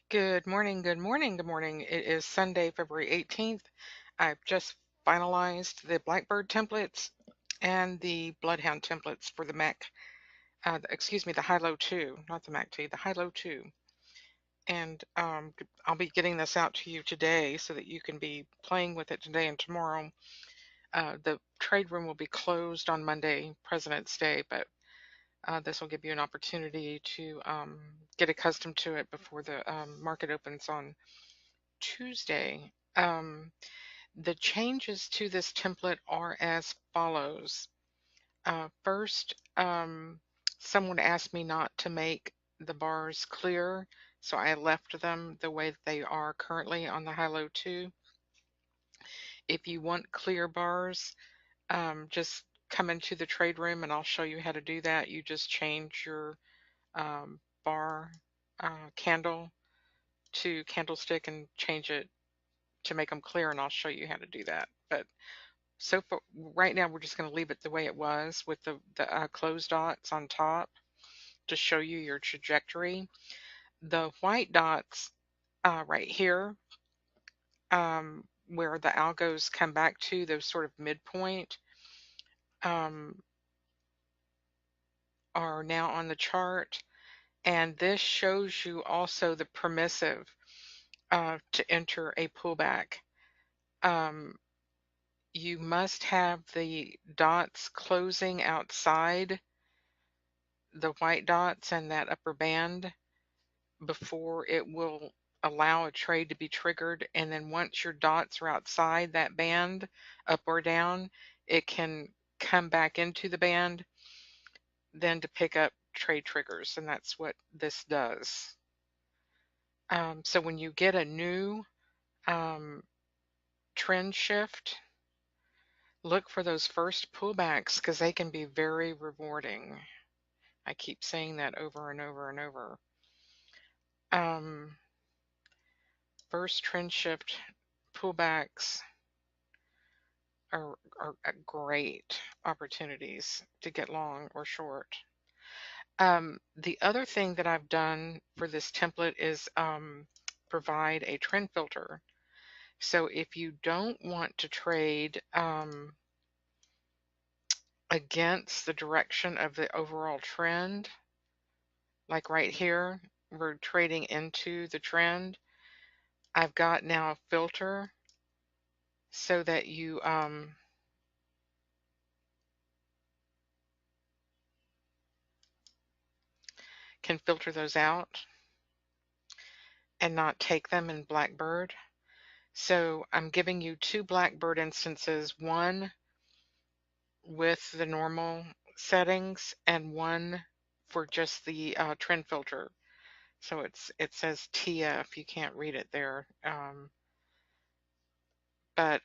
Good morning, good morning, good morning. It is Sunday, February 18th. I've just finalized the Blackbird templates and the BloodHound templates for the Mac, excuse me, the HiLo2, not the Mac 2, the HiLo2. And I'll be getting this out to you today so that you can be playing with it today and tomorrow. The trade room will be closed on Monday, President's Day, but this will give you an opportunity to get accustomed to it before the market opens on Tuesday. The changes to this template are as follows. First, someone asked me not to make the bars clear, so I left them the way that they are currently on the HiLo2. If you want clear bars, just come into the trade room and I'll show you how to do that. You just change your bar candle to candlestick and change it to make them clear, and I'll show you how to do that. But so for right now, we're just going to leave it the way it was with the closed dots on top to show you your trajectory. The white dots right here, where the algos come back to, those sort of midpoint, are now on the chart. And this shows you also the permissive to enter a pullback. You must have the dots closing outside the white dots and that upper band before it will allow a trade to be triggered. And then once your dots are outside that band, up or down, it can come back into the band then to pick up trade triggers. And that's what this does. So when you get a new trend shift, look for those first pullbacks because they can be very rewarding. I keep saying that over and over and over. First trend shift pullbacks are great opportunities to get long or short. The other thing that I've done for this template is provide a trend filter. So if you don't want to trade against the direction of the overall trend, like right here, we're trading into the trend, I've got now a filter so that you can filter those out and not take them in Blackbird. So I'm giving you two Blackbird instances, one with the normal settings and one for just the trend filter. So it says TF, you can't read it there. But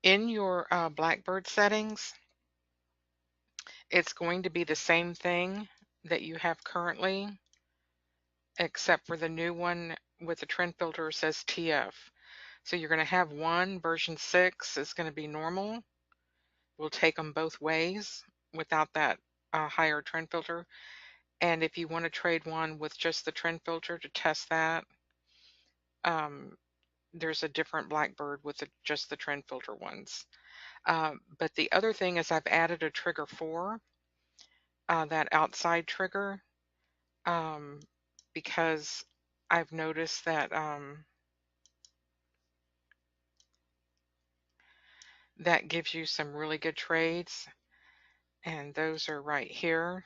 in your Blackbird settings, it's going to be the same thing that you have currently, except for the new one with the trend filter says TF. So you're going to have one, version 6 is going to be normal. We'll take them both ways without that higher trend filter. And if you want to trade one with just the trend filter to test that, there's a different Blackbird with just the trend filter ones. But the other thing is I've added a trigger 4, that outside trigger, because I've noticed that that gives you some really good trades, and those are right here.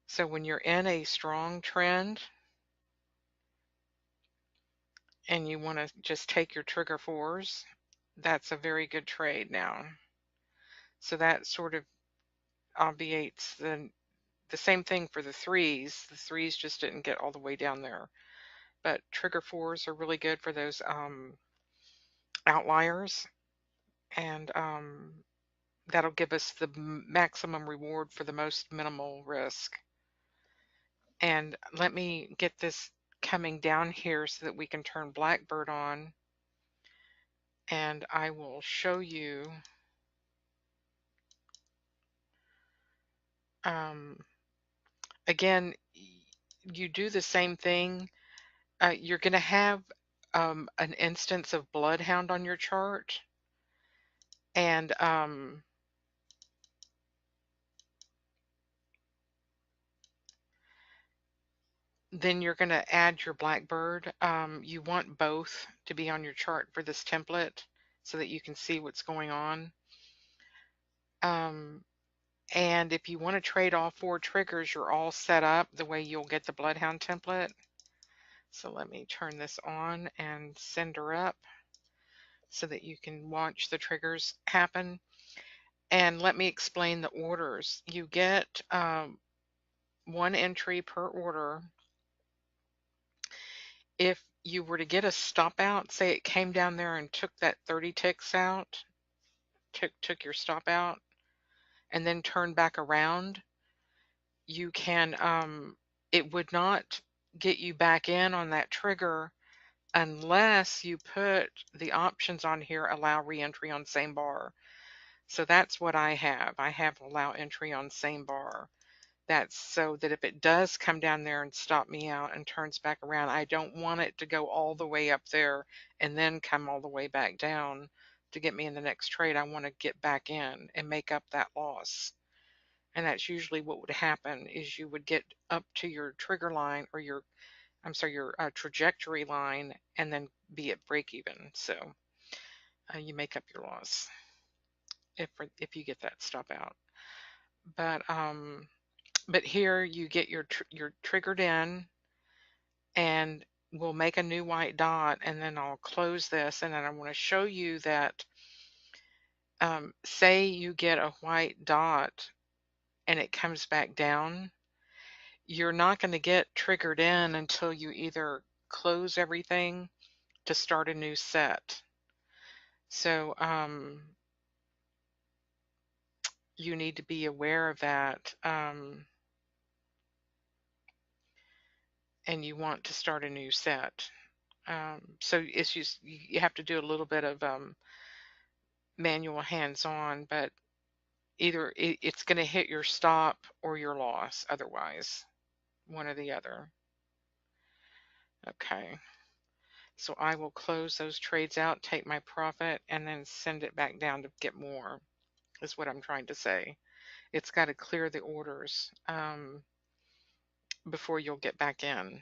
So when you're in a strong trend and you want to just take your trigger 4s, that's a very good trade now. So that sort of obviates the same thing for the 3s. The 3s just didn't get all the way down there. But trigger 4s are really good for those outliers, and that'll give us the maximum reward for the most minimal risk. And let me get this coming down here so that we can turn Blackbird on, and I will show you again, you do the same thing. You're going to have an instance of BloodHound on your chart, and then you're going to add your Blackbird. You want both to be on your chart for this template so that you can see what's going on. And if you want to trade all 4 triggers, you're all set up the way you'll get the BloodHound template. So let me turn this on and send her up so that you can watch the triggers happen. And let me explain the orders. You get 1 entry per order. If you were to get a stop out, say it came down there and took that 30 ticks out, took your stop out, and then turned back around, you can, it would not get you back in on that trigger unless you put the options on here, allow reentry on same bar. So that's what I have. I have allow entry on same bar. That's so that if it does come down there and stop me out and turns back around, I don't want it to go all the way up there and then come all the way back down to get me in the next trade. I want to get back in and make up that loss. And that's usually what would happen is you would get up to your trigger line or your, I'm sorry, your trajectory line and then be at break even. So you make up your loss if you get that stop out. But here you get your triggered in, and we'll make a new white dot, and then I'll close this, and then I want to show you that say you get a white dot and it comes back down, you're not going to get triggered in until you either close everything to start a new set. So you need to be aware of that, and you want to start a new set. So it's just you have to do a little bit of manual hands-on, but either it's going to hit your stop or your loss otherwise, one or the other. Okay, so I will close those trades out, take my profit, and then send it back down to get more, is what I'm trying to say. It's got to clear the orders before you'll get back in.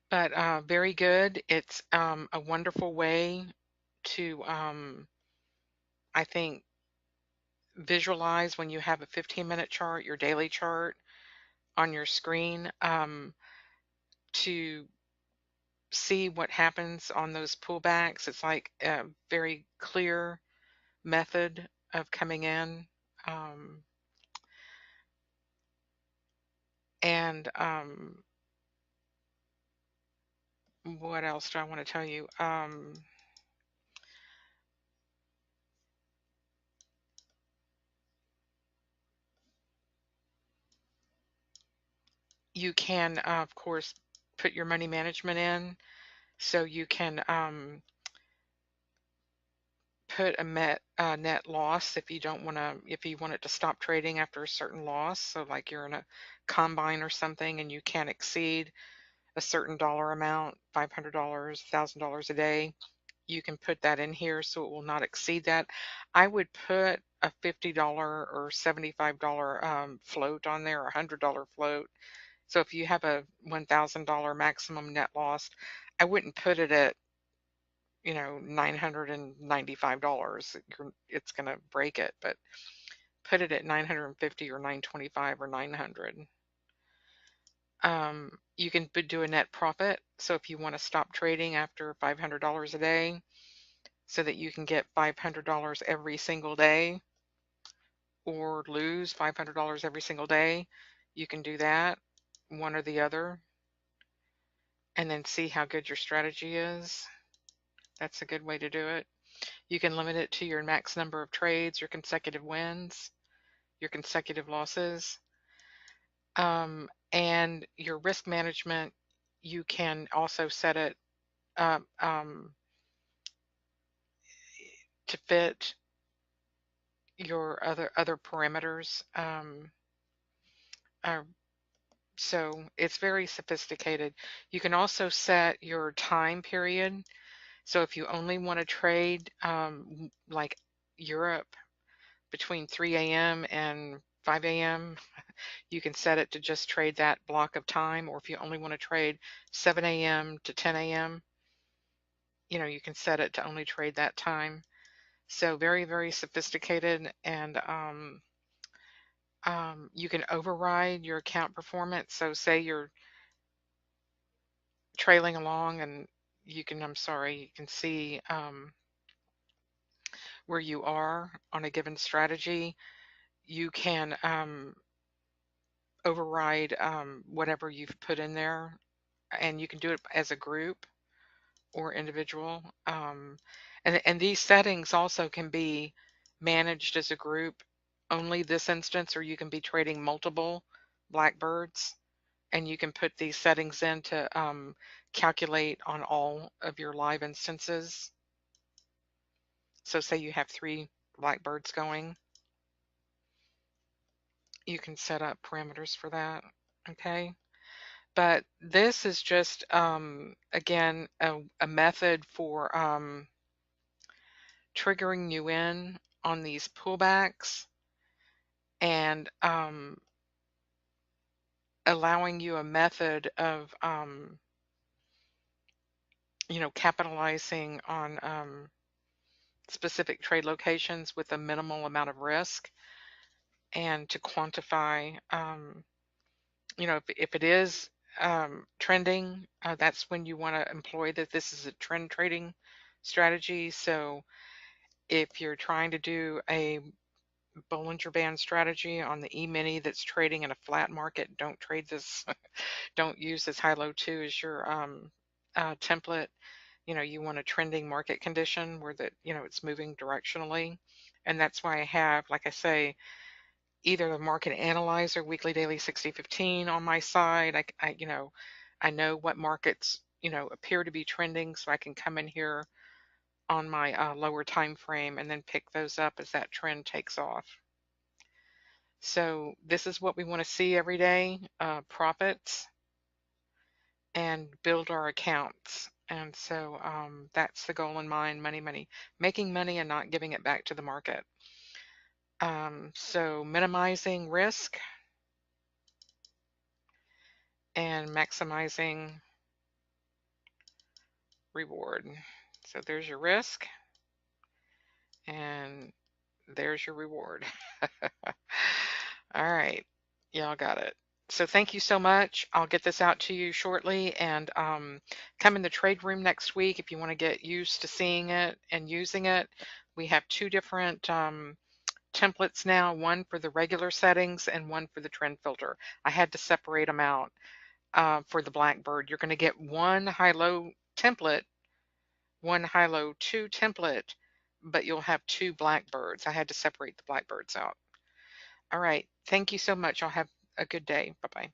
But very good. It's a wonderful way to, I think, visualize when you have a 15-minute chart, your daily chart on your screen, to see what happens on those pullbacks. It's like a very clear method of coming in. And what else do I want to tell you? You can, of course, put your money management in, so you can put a net loss if you don't want to, if you want it to stop trading after a certain loss. So like you're in a combine or something and you can't exceed a certain dollar amount, $500, $1,000 a day, you can put that in here so it will not exceed that. I would put a $50 or $75 float on there, or $100 float. So if you have a $1,000 maximum net loss, I wouldn't put it at, $995. It's going to break it, but put it at 950 or 925 or 900. You can do a net profit. So if you want to stop trading after $500 a day so that you can get $500 every single day, or lose $500 every single day, you can do that, one or the other, and then see how good your strategy is. That's a good way to do it. You can limit it to your max number of trades, your consecutive wins, your consecutive losses, and your risk management. You can also set it up to fit your other parameters. Uh, so it's very sophisticated. You can also set your time period. So if you only want to trade like Europe between 3 a.m. and 5 a.m., you can set it to just trade that block of time. Or if you only want to trade 7 a.m. to 10 a.m., you can set it to only trade that time. So very, very sophisticated, and you can override your account performance. So say you're trailing along and you can see where you are on a given strategy. You can override whatever you've put in there, and you can do it as a group or individual. And these settings also can be managed as a group, only this instance, or you can be trading multiple Blackbirds, and you can put these settings in to calculate on all of your live instances. So say you have 3 Blackbirds going, you can set up parameters for that, okay? But this is just, again, a method for triggering you in on these pullbacks and allowing you a method of, capitalizing on specific trade locations with a minimal amount of risk, and to quantify, if it is trending, that's when you want to employ that this is a trend trading strategy. So if you're trying to do a Bollinger Band strategy on the E-mini that's trading in a flat market, don't trade this. Don't use this HiLo2 as your template. You want a trending market condition where it's moving directionally. And that's why I have, like I say, either the market analyzer, weekly, daily, 60, 15 on my side. I know what markets, appear to be trending, so I can come in here on my lower time frame and then pick those up as that trend takes off. So this is what we want to see every day, profits, and build our accounts. And so that's the goal in mind, money, making money and not giving it back to the market. So minimizing risk and maximizing reward. So there's your risk and there's your reward. All right, y'all got it. So thank you so much. I'll get this out to you shortly, and come in the trade room next week if you want to get used to seeing it and using it. We have 2 different templates now, one for the regular settings and one for the trend filter. I had to separate them out for the Blackbird. You're going to get one HiLo template, one HiLo2 template, but you'll have 2 Blackbirds. I had to separate the Blackbirds out. All right. Thank you so much. I'll have a good day. Bye-bye.